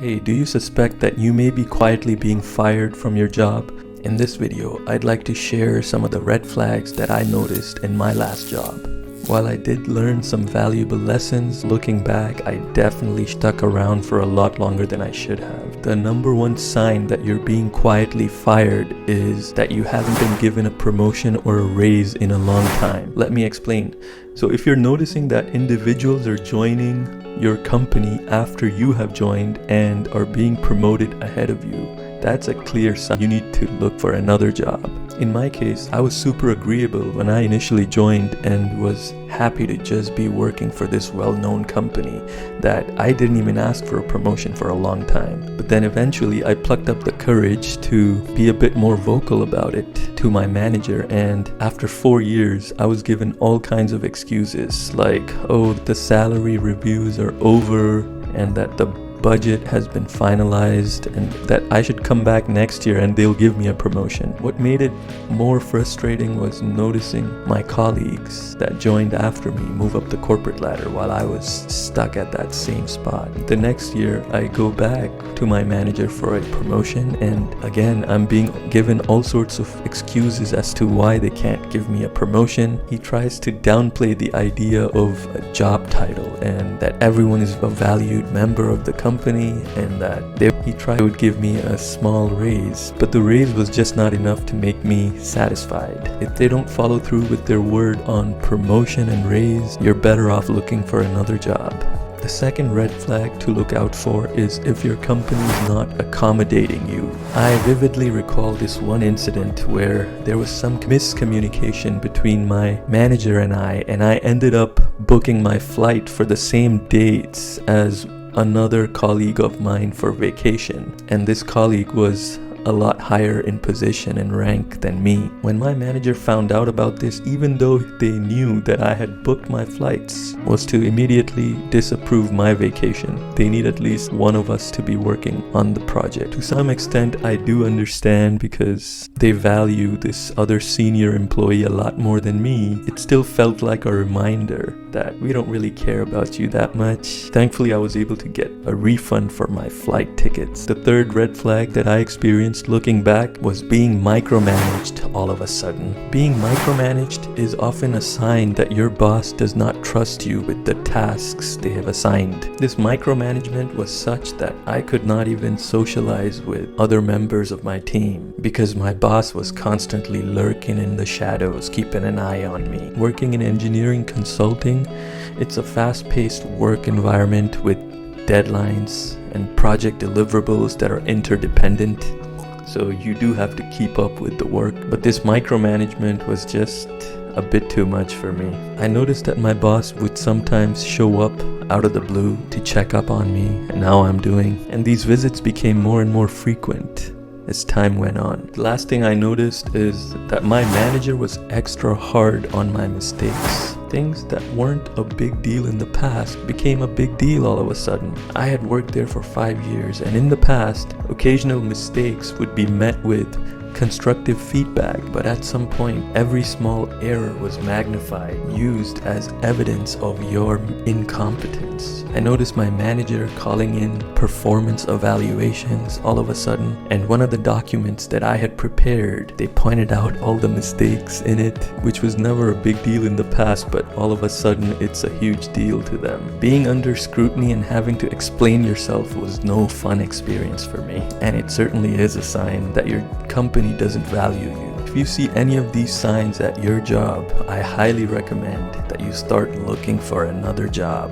Hey, do you suspect that you may be quietly being fired from your job? In this video, I'd like to share some of the red flags that I noticed in my last job. While I did learn some valuable lessons, looking back, I definitely stuck around for a lot longer than I should have. The number one sign that you're being quietly fired is that you haven't been given a promotion or a raise in a long time. Let me explain. So if you're noticing that individuals are joining your company after you have joined and are being promoted ahead of you, that's a clear sign you need to look for another job. In my case, I was super agreeable when I initially joined and was happy to just be working for this well-known company that I didn't even ask for a promotion for a long time. But then eventually I plucked up the courage to be a bit more vocal about it to my manager, and after 4 years I was given all kinds of excuses like, oh, the salary reviews are over and that the budget has been finalized and that I should come back next year and they'll give me a promotion. What made it more frustrating was noticing my colleagues that joined after me move up the corporate ladder while I was stuck at that same spot. The next year I go back to my manager for a promotion, and again I'm being given all sorts of excuses as to why they can't give me a promotion. He tries to downplay the idea of a job title and that everyone is a valued member of the company and that he tried to give me a small raise, but the raise was just not enough to make me satisfied. If they don't follow through with their word on promotion and raise, you're better off looking for another job. The second red flag to look out for is if your company is not accommodating you. I vividly recall this one incident where there was some miscommunication between my manager and I ended up booking my flight for the same dates as another colleague of mine for vacation, and this colleague was a lot higher in position and rank than me. When my manager found out about this, even though they knew that I had booked my flights, was to immediately disapprove my vacation. They need at least one of us to be working on the project. To some extent, I do understand because they value this other senior employee a lot more than me. It still felt like a reminder that we don't really care about you that much. Thankfully, I was able to get a refund for my flight tickets. The third red flag that I experienced looking back was being micromanaged all of a sudden. Being micromanaged is often a sign that your boss does not trust you with the tasks they have assigned. This micromanagement was such that I could not even socialize with other members of my team because my boss was constantly lurking in the shadows, keeping an eye on me. Working in engineering consulting, it's a fast-paced work environment with deadlines and project deliverables that are interdependent. So you do have to keep up with the work, but this micromanagement was just a bit too much for me. I noticed that my boss would sometimes show up out of the blue to check up on me and how I'm doing, and these visits became more and more frequent as time went on. The last thing I noticed is that my manager was extra hard on my mistakes. Things that weren't a big deal in the past became a big deal all of a sudden. I had worked there for 5 years, and in the past, occasional mistakes would be met with constructive feedback, but at some point every small error was magnified, used as evidence of your incompetence. I noticed my manager calling in performance evaluations all of a sudden, and one of the documents that I had prepared, they pointed out all the mistakes in it, which was never a big deal in the past, but all of a sudden it's a huge deal to them. Being under scrutiny and having to explain yourself was no fun experience for me, and it certainly is a sign that your company doesn't value you. If you see any of these signs at your job, I highly recommend that you start looking for another job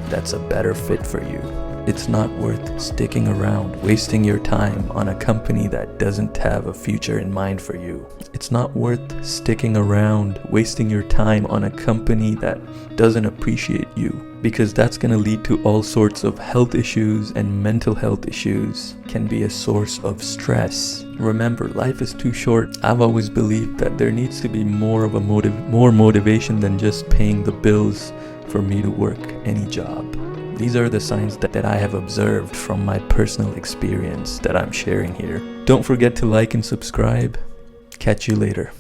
that's a better fit for you. It's not worth sticking around, wasting your time on a company that doesn't have a future in mind for you. It's not worth sticking around, wasting your time on a company that doesn't appreciate you, because that's going to lead to all sorts of health issues, and mental health issues can be a source of stress. Remember, life is too short. I've always believed that there needs to be more of a more motivation than just paying the bills for me to work any job. These are the signs that I have observed from my personal experience that I'm sharing here. Don't forget to like and subscribe. Catch you later.